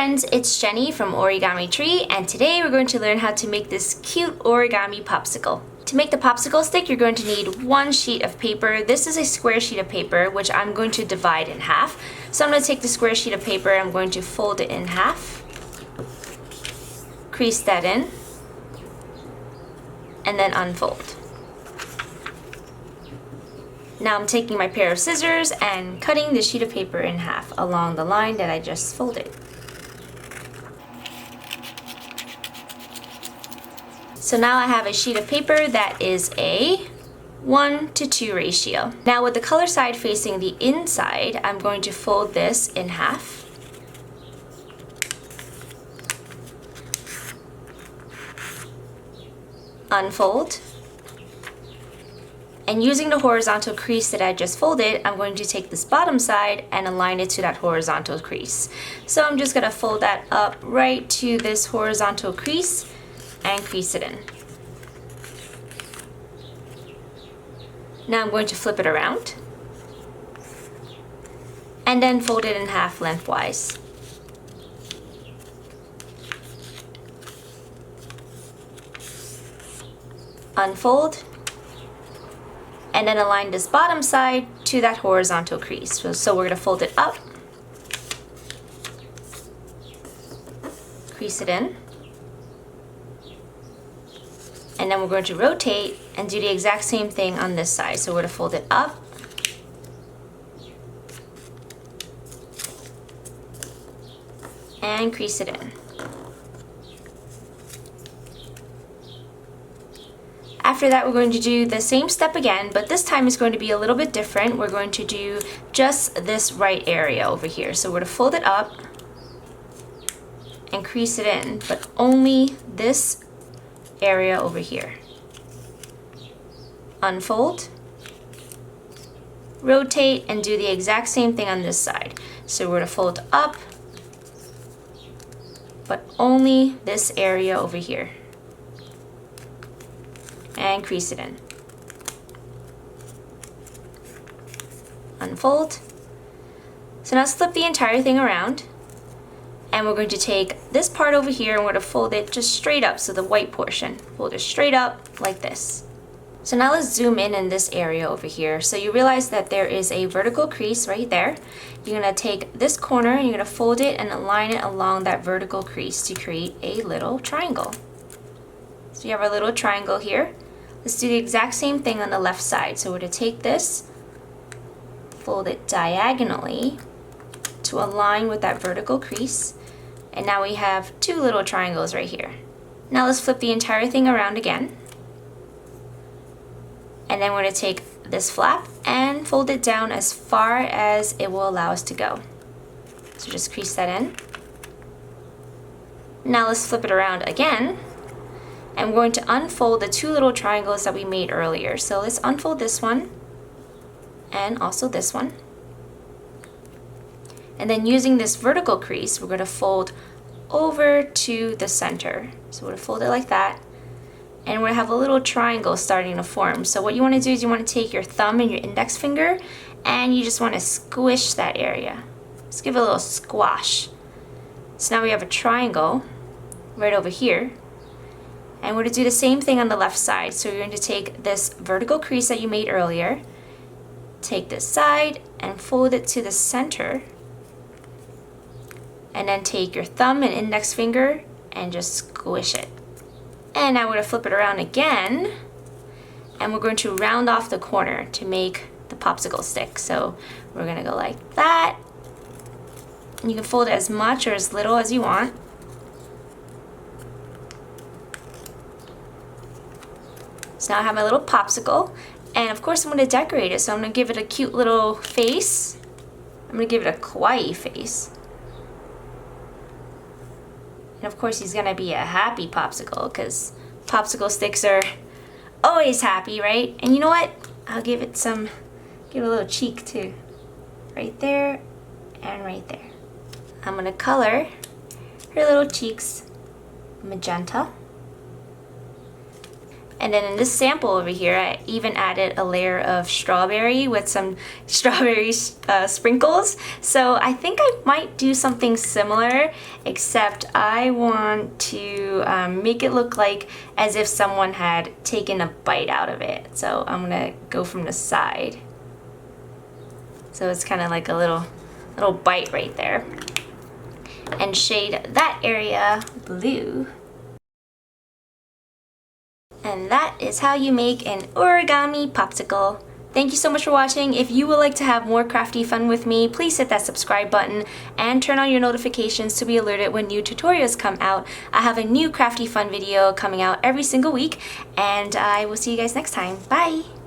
friends, it's Jenny from Origami Tree, and today we're going to learn how to make this cute origami popsicle. To make the popsicle stick, you're going to need one sheet of paper. This is a square sheet of paper, which I'm going to divide in half. So I'm going to take the square sheet of paper, I'm going to fold it in half, crease that in, and then unfold. Now I'm taking my pair of scissors and cutting the sheet of paper in half along the line that I just folded. So now I have a sheet of paper that is a 1:2 ratio. Now with the color side facing the inside, I'm going to fold this in half. Unfold. And using the horizontal crease that I just folded, I'm going to take this bottom side and align it to that horizontal crease. So I'm just going to fold that up right to this horizontal crease and crease it in. Now I'm going to flip it around and then fold it in half lengthwise. Unfold and then align this bottom side to that horizontal crease. So we're going to fold it up, crease it in, and then we're going to rotate and do the exact same thing on this side. So we're going to fold it up, and crease it in. After that, we're going to do the same step again, but this time it's going to be a little bit different. We're going to do just this right area over here. So we're going to fold it up and crease it in, but only this area over here. Unfold, rotate, and do the exact same thing on this side. So we're going to fold up, but only this area over here. And crease it in. Unfold. So now let's flip the entire thing around, and we're going to take this part over here and we're going to fold it just straight up, so the white portion. Fold it straight up like this. So now let's zoom in this area over here. So you realize that there is a vertical crease right there. You're going to take this corner and you're going to fold it and align it along that vertical crease to create a little triangle. So you have our little triangle here. Let's do the exact same thing on the left side. So we're going to take this, fold it diagonally to align with that vertical crease. And now we have two little triangles right here. Now let's flip the entire thing around again. And then we're going to take this flap and fold it down as far as it will allow us to go. So just crease that in. Now let's flip it around again. And we're going to unfold the two little triangles that we made earlier. So let's unfold this one and also this one. And then using this vertical crease, we're going to fold over to the center. So we're going to fold it like that. And we're going to have a little triangle starting to form. So what you want to do is you want to take your thumb and your index finger and you just want to squish that area. Just give it a little squash. So now we have a triangle right over here. And we're going to do the same thing on the left side. So you're going to take this vertical crease that you made earlier, take this side and fold it to the center, and then take your thumb and index finger and just squish it. And now we're going to flip it around again, and we're going to round off the corner to make the popsicle stick. So we're going to go like that, and you can fold it as much or as little as you want. So now I have my little popsicle, and of course I'm going to decorate it. So I'm going to give it a cute little face. I'm going to give it a kawaii face. And of course he's going to be a happy popsicle, because popsicle sticks are always happy, right? And you know what? I'll give it a little cheek too. Right there and right there. I'm going to color her little cheeks magenta. And then in this sample over here, I even added a layer of strawberry with some strawberry sprinkles. So I think I might do something similar, except I want to make it look like as if someone had taken a bite out of it. So I'm gonna go from the side. So it's kind of like a little bite right there. And shade that area blue. And that is how you make an origami popsicle. Thank you so much for watching. If you would like to have more crafty fun with me, please hit that subscribe button and turn on your notifications to be alerted when new tutorials come out. I have a new crafty fun video coming out every single week, and I will see you guys next time. Bye!